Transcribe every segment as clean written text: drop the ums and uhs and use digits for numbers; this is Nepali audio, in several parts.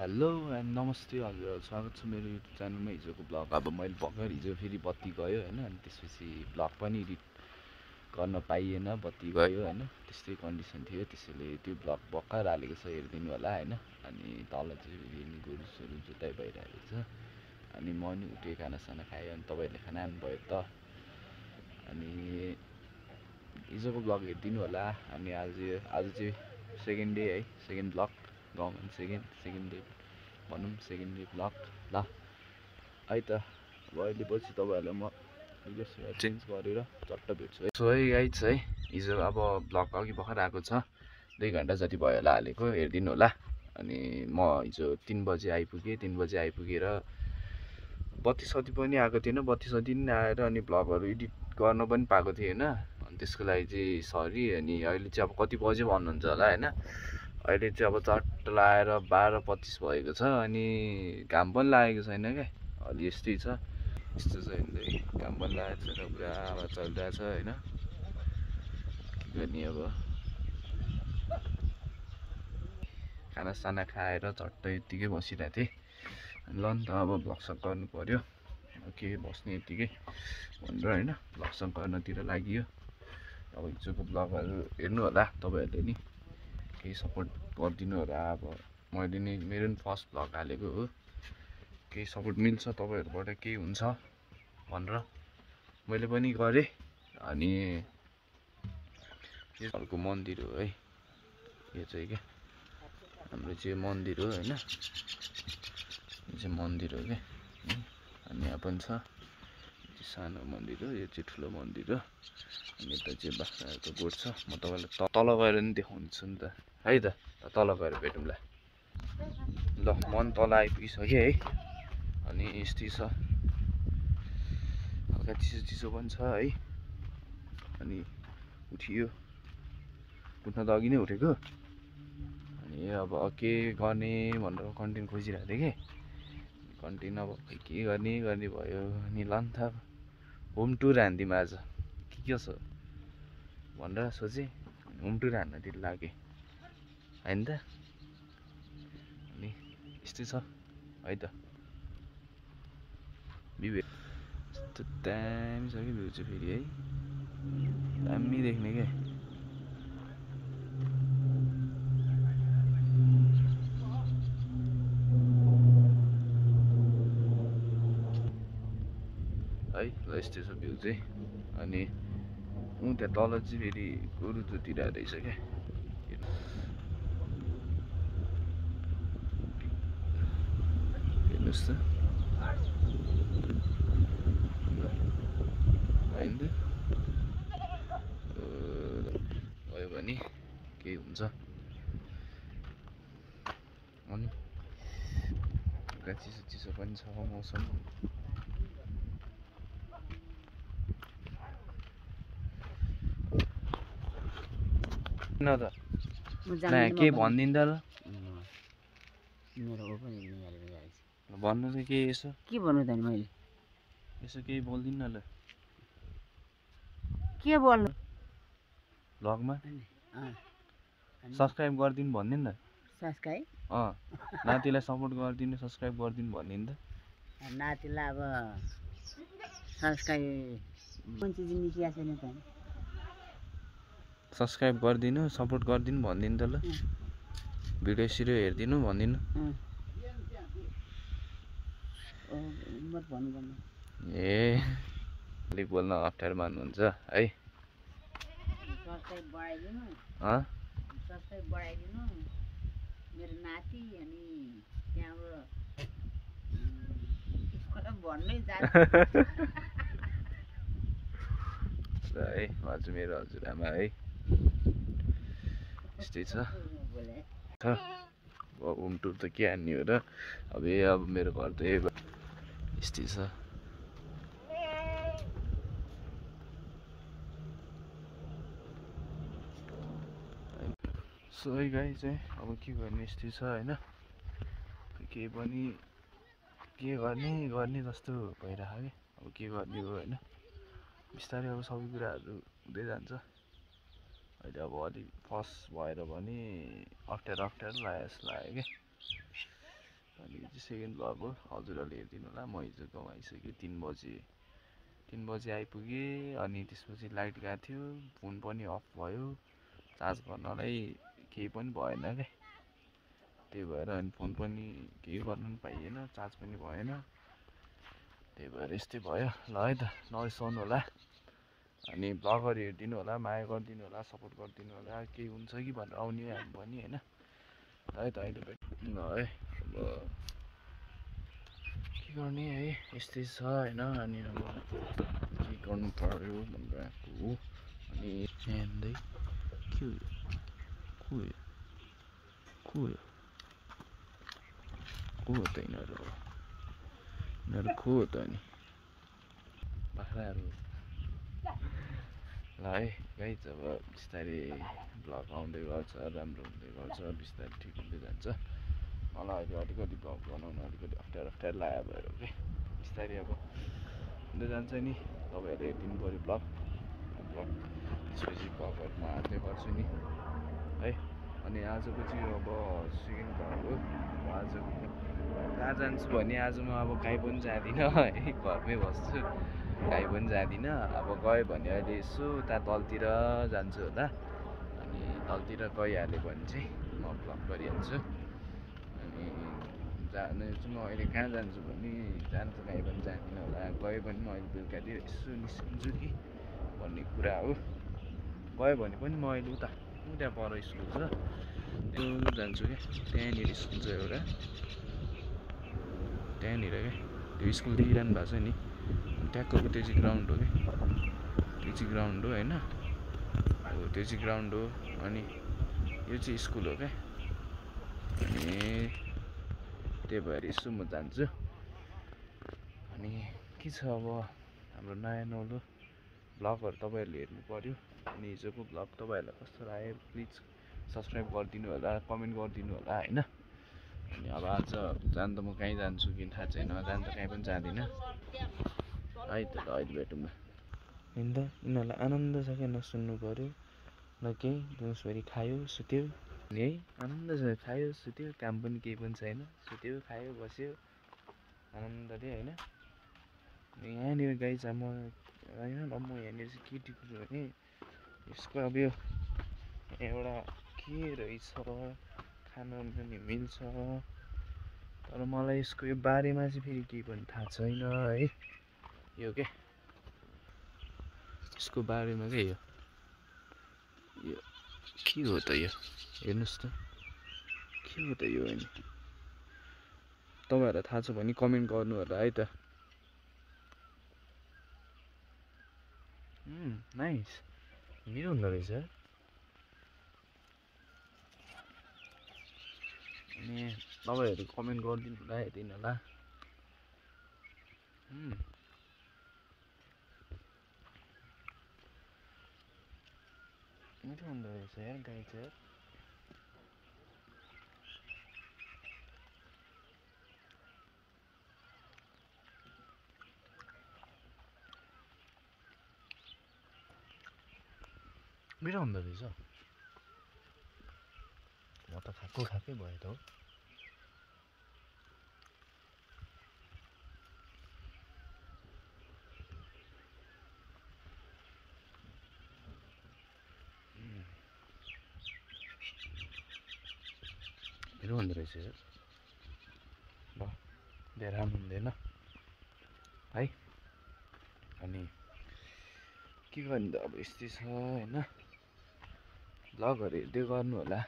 हेलो एन्ड नमस्ते हजुर, स्वागत छ मेरो युट्युब च्यानलमा। हिजोको ब्लग अब मैले भर्खर हिजो फेरि बत्ती गयो होइन, अनि त्यसपछि ब्लग पनि एडिट गर्न पाइएन, बत्ती गयो होइन, त्यस्तै कन्डिसन थियो। त्यसैले त्यो ब्लग भर्खर हालेको छ, हेरिदिनु होला होइन। अनि तल चाहिँ फेरि गोरुसोरु जोताइ भइरहेको छ, अनि म नि उठेँ, खानासाना खाएँ। अनि तपाईँहरूले खाना खानुभयो त? अनि हिजोको ब्लग हेरिदिनु होला। अनि आज चाहिँ सेकेन्ड डे है, सेकेन्ड ब्लग गाउँमा सेकेन्ड डे भनौँ, सेकेन्ड डे ब्लग ल है त। अब अहिले पछि तपाईँहरूलाई म चेन्ज गरेर चट्ट भेट्छु है। सो है गाइज है, हिजो अब ब्लग अघि भर्खर आएको छ, 2 घन्टा जति भयो होला हालेको, हेरिदिनु होला। अनि म हिजो 3 बजे आइपुगेँ। 3 बजे आइपुगेर बत्ती सत्ती पनि आएको थिएन, बत्ती सत्ती पनि आएर अनि ब्लगहरू एडिट गर्न पनि पाएको थिएन। अनि त्यसको लागि चाहिँ सरी। अनि अहिले चाहिँ अब कति बज्यो भन्नुहुन्छ होला होइन, अहिले चाहिँ अब चट्ट लगाएर 12:25 भएको छ। अनि घाम पनि लागेको छैन क्या, अलि यस्तै छ, यस्तो छ अहिले। घाम पनि लागेको छैन, पुरा हावा चलिरहेछ होइन, के गर्ने अब। खानासाना खाएर चट्ट यत्तिकै बसिरहेको थिएँ। ल नि त अब भ्लगसग गर्नु पऱ्यो, के बस्ने यत्तिकै भनेर होइन, भ्लगसग गर्नतिर लागि। अब हिजोको ब्लगहरू हेर्नु होला तपाईँहरूले नि, केही सपोर्ट गरिदिनु होला। अब मैले नि मेरो नि फर्स्ट भ्लग हालेको हो, केही सपोर्ट मिल्छ तपाईँहरूबाट, केही हुन्छ भनेर मैले पनि गरेँ। अनि अर्को मन्दिर हो है यो चाहिँ, क्या हाम्रो चाहिँ मन्दिर हो होइन, यो चाहिँ मन्दिर हो क्या। अनि यहाँ पनि छ, यो सानो मन्दिर हो, यो चाहिँ ठुलो मन्दिर हो। अनि यता चाहिँ बाख्राहरूको गोठ छ। म तपाईँलाई तल गएर नि देखाउँछु नि त है त, तल गएर भेटौँला ल। म पनि तल आइपुगिसकेँ है। अनि यस्तै छ, हल्का चिसो पनि छ है। अनि उठियो, उठ्न त अघि नै उठेको। अनि अब के गर्ने भनेर कन्टेन्ट खोजिरहेको थिएँ कि, कन्टेन्ट अब के गर्ने भयो। अनि ल नि त होम टुर हानिदिउँ आज, के छ भनेर सोचेँ, होम टुर हान्नतिर लागेँ होइन त। अनि यस्तै छ है त, भ्यू यस्तो दामी छ कि भ्यू चाहिँ फेरि है, दामी देख्ने क्या। है ल यस्तै छ भ्यू चाहिँ। अनि त्यहाँ तल चाहिँ फेरि गोरु जोतिरहेको रहेछ क्या, हेर्नुहोस् त होइन त। गयो भने केही हुन्छ। अनि हल्का चिसो पनि छ मौसम। न त के भनिदिनु त ल, भन्नु त के यसो, के भन्नु त मैले, यसो केही बोलिदिनु न ल, के बोल्नु भ्लगमा सब्सक्राइब गरिदिनु भनिदिनु न। सब्सक्राइब नातिलाई सपोर्ट गरिदिनु, सब्सक्राइब गरिदिनु भनिदिनु त। नातिलाई अब सब्सक्राइब मान्छे जिनिस छैन त, सब्सक्राइब गरिदिनु, सपोर्ट गरिदिनु भनिदिनु त ल। भिडियो सिडियो हेरिदिनु भनिदिनु। ए अलिक बोल्न अप्ठ्यारो मान्नुहुन्छ है। सब्सक्राइब बढाइदिनु, सब्सक्राइब बढाइदिनु मेरो नाति। अनि त्यहाँबाट भन्नै जान्छ है, हजुर मेरो हजुरआमा है, यस्तै छ। होम टुर त के हान्ने हो र, अब मेरो घर त यस्तै छ। सो है गाई चाहिँ अब के गर्ने, यस्तै छ होइन, केही पनि के गर्ने जस्तो भइरहेको कि। अब के गर्ने हो होइन, बिस्तारै अब सबै कुराहरू हुँदै जान्छ। अहिले अब अलिक फर्स्ट भएर पनि अप्ठ्यारो लाग्यो जस्तो लाग्यो क्या। अनि यो चाहिँ सेकेन्ड भ्लग हो, हजुरहरूले हेरिदिनु होला। म हिजो गाउँ आइसकेँ 3 बजे आइपुगेँ। अनि त्यसपछि लाइट गएको थियो, फोन पनि अफ भयो, चार्ज गर्नलाई केही पनि भएन क्या। त्यही भएर अनि फोन पनि केही गर्न पनि पाइएन, चार्ज पनि भएन। त्यही भएर यस्तै भयो। ल है त, नरिसाउनु होला। अनि भ्लगहरू हेरिदिनु होला, माया गरिदिनु होला, सपोर्ट गरिदिनु होला। केही हुन्छ कि भनेर आउने हामी पनि होइन। है त अहिले ल है, अब के गर्ने है, यस्तै छ होइन। अनि अब के गर्नु पर्यो भनेर आएको हो। अनि हेर्दै के हो को त यिनीहरू को हो त अनि बाख्राहरू। ल है गाइज, अब बिस्तारै भ्लग आउँदै गर्छ, राम्रो हुँदै गर्छ, बिस्तारै ठिक हुँदै जान्छ। मलाई अहिले अलिकति भ्लग बनाउनु अलिकति अप्ठ्यारो लाग्यो भएर के, बिस्तारै अब हुँदै जान्छ नि। तपाईँहरूले हेरिदिनु पऱ्यो भ्लग, त्यसपछि भ्लगहरू म हाल्दै गर्छु नि है। अनि आजको चाहिँ अब सेकेन्ड भ्लग हो। आज कहाँ जान्छु भने आज म अब काहीँ पनि जाँदिनँ है, घरमै बस्छु, काहीँ पनि जाँदिनँ। अब गयो भने अहिले यसो उता तलतिर जान्छु होला। अनि तलतिर गइहाल्यो भने चाहिँ म भ्लग गरिहाल्छु। अनि जाने चाहिँ म अहिले कहाँ जान्छु भने जान्छु काहीँ पनि जाँदिनँ होला। गयो भने म अहिले बेलुकातिर यसो निस्किन्छु कि भन्ने कुरा हो। गयो भने पनि म अहिले उता पर स्कुल छ त्यो जान्छु क्या। त्यहाँनिर स्कुल छ एउटा, त्यहाँनिर क्या त्यो स्कुल देखिरहनु भएको छ नि, ट्याक्कको त्यो चाहिँ ग्राउन्ड हो क्या। त्यो चाहिँ ग्राउन्ड हो होइन, अब त्यो चाहिँ ग्राउन्ड हो। अनि यो चाहिँ स्कुल हो क्या। अनि त्यही भएर यसो म जान्छु। अनि के छ अब हाम्रो नयाँ नौलो भ्लगहरू तपाईँहरूले हेर्नु पऱ्यो। अनि हिजोको भ्लग तपाईँहरूलाई कस्तो लाग्यो प्लिज सब्सक्राइब गरिदिनु होला, कमेन्ट गरिदिनु होला होइन। अनि अब आज जानु त म कहीँ जान्छु कि थाहा छैन, जानु त कहीँ पनि जाँदिनँ है त। ल अहिले भेटौँ न। होइन त यिनीहरूलाई आनन्द छ क्या, नसुन्नु पऱ्यो न केही। दिउँसभरि खायो सुत्यो नि है, आनन्दसँग खायो सुत्यो, काम पनि केही पनि छैन, सुत्यो खायो बस्यो आनन्दले होइन। यहाँनिर गाई छ म होइन ल, म यहाँनिर चाहिँ के टिप्छु भने यसको अब यो एउटा के रहेछ, खान पनि मिल्छ, तर मलाई यसको यो बारेमा चाहिँ फेरि केही पनि थाहा छैन है। यो के यसको बारेमा के यो के हो त यो, हेर्नुहोस् त के हो त यो। अनि तपाईँहरूलाई थाहा छ भने कमेन्ट गर्नु होला है त। नाइस, मिठो हुँदो रहेछ। अनि तपाईँहरू कमेन्ट गरिदिनु होला, हेरिदिनु होला। मिठो हुँदो रहेछ यार गाई चाहिँ। मिठो हुँदो रहेछ। म त खाएकै भयो त हो। मिठो हुँदो रहेछ यार। ल धेरै राम्रो हुँदैन है। अनि के गर्ने त अब यस्तै छ होइन। भ्लगहरू हेर्दै गर्नु होला,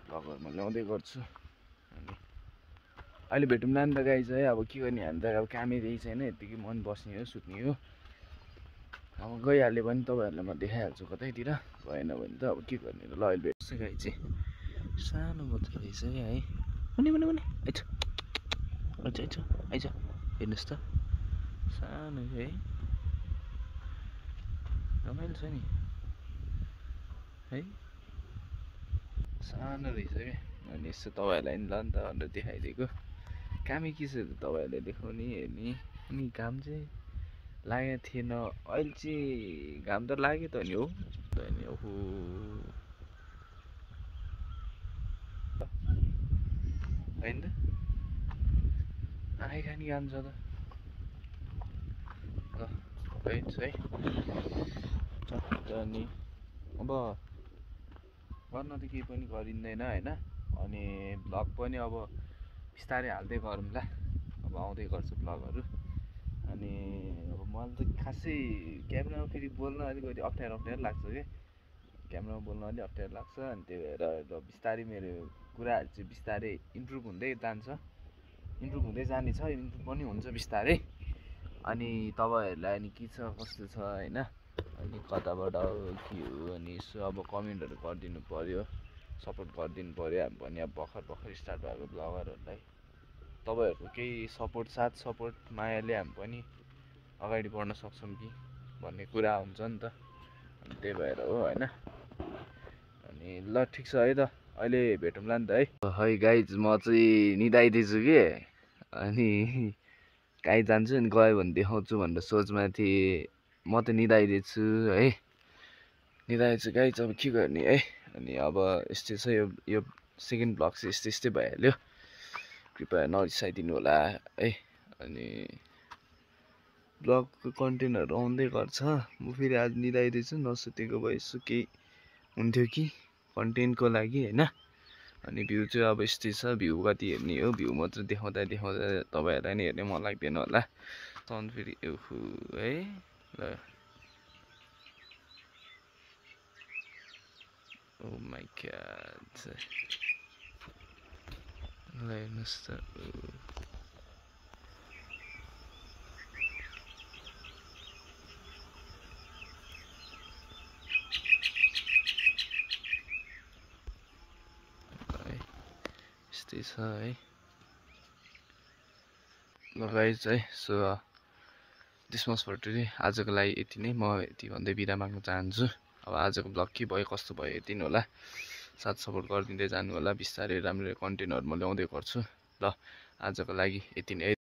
भ्लगहरूमा ल्याउँदै गर्छु। अनि अहिले भेटौँ नि त गाई चाहिँ। अब के गर्ने, हामी त अब कामै त्यही छैन, यत्तिकै मन बस्ने हो सुत्ने हो। अब गइहाल्यो भने तपाईँहरूलाई म देखाइहाल्छु कतैतिर, भएन भने त अब के गर्ने र। ल अहिले भेट्छ गाई चाहिँ, सानो मात्रै रहेछ क्या है। भने आइज आइज हेर्नुहोस् त, सानो है, रमाइलो छ नि है, सानो रहेछ क्या। अनि यसो तपाईँहरूलाई नि ल नि त भनेर देखाइदिएको। कामै के छ त तपाईँहरूलाई देखाउने हेर्ने। अनि घाम चाहिँ लागेको थिएन, अहिले चाहिँ घाम त लाग्यो त नि हो त नि। ओहो होइन त आँखा खानी काम छ त ल गाइज है अनि अब गर्न त केही पनि गरिँदैन होइन अनि भ्लग पनि अब बिस्तारै हाल्दै गरौँला अब आउँदै गर्छ भ्लगहरू अनि अब मलाई त खासै क्यामेरामा फेरि बोल्न अलिकति अप्ठ्यारो लाग्छ क्या क्यामेरामा बोल्न अलिक अप्ठ्यारो लाग्छ अनि त्यही भएर र बिस्तारै मेरो कुराहरू चाहिँ बिस्तारै इम्प्रुभ हुँदै जान्छ इम्प्रुभ हुँदै जाने छ इम्प्रुभ पनि हुन्छ बिस्तारै अनि तपाईँहरूलाई अनि के छ कस्तो छ होइन अनि कताबाट के हो अनि यसो अब कमेन्टहरू गरिदिनु पऱ्यो सपोर्ट गरिदिनु पऱ्यो हामी पनि अब भर्खर स्टार्ट भएको ब्लगरहरूलाई तपाईँहरूको केही सपोर्ट मायाले हामी पनि अगाडि बढ्न सक्छौँ कि भन्ने कुरा हुन्छ नि त अनि त्यही भएर हो होइन अनि ल ठिक छ है त अहिले भेटौँला नि त है गाइज म चाहिँ निदाइदिन्छु कि अनि काहीँ जान्छु अनि गयो भने देखाउँछु भनेर सोचमा थिएँ म त निदाइदिन्छु है निदाइदिन्छु गाइज अब के गर्ने है अनि अब यस्तै छ यो सेकेन्ड ब्लग चाहिँ यस्तै भइहाल्यो कृपया नरिसाइदिनु होला है अनि ब्लगको कन्टेन्टहरू आउँदै गर्छ म फेरि आज निदाइदिन्छु नसुतेको भए यसो केही हुन्थ्यो कि कन्टेन्टको लागि होइन अनि भ्यू चाहिँ अब यस्तै छ भ्यू कति हेर्ने हो भ्यू मात्र देखाउँदा तपाईँहरूलाई नि हेर्ने मन लाग्दैन होला तन फेरि ओहो है ल ओ माई ग्याड ल हेर्नुहोस् त यस्तै छ है ल गाइज है so this much for today आजको लागि यति नै म यति भन्दै बिदा माग्न चाहन्छु अब आजको ब्लग के भयो कस्तो भयो यति नै होला साथ सपोर्ट गरिदिँदै जानु होला बिस्तारै राम्रो कन्टेन्टहरू म ल्याउँदै गर्छु ल आजको लागि यति नै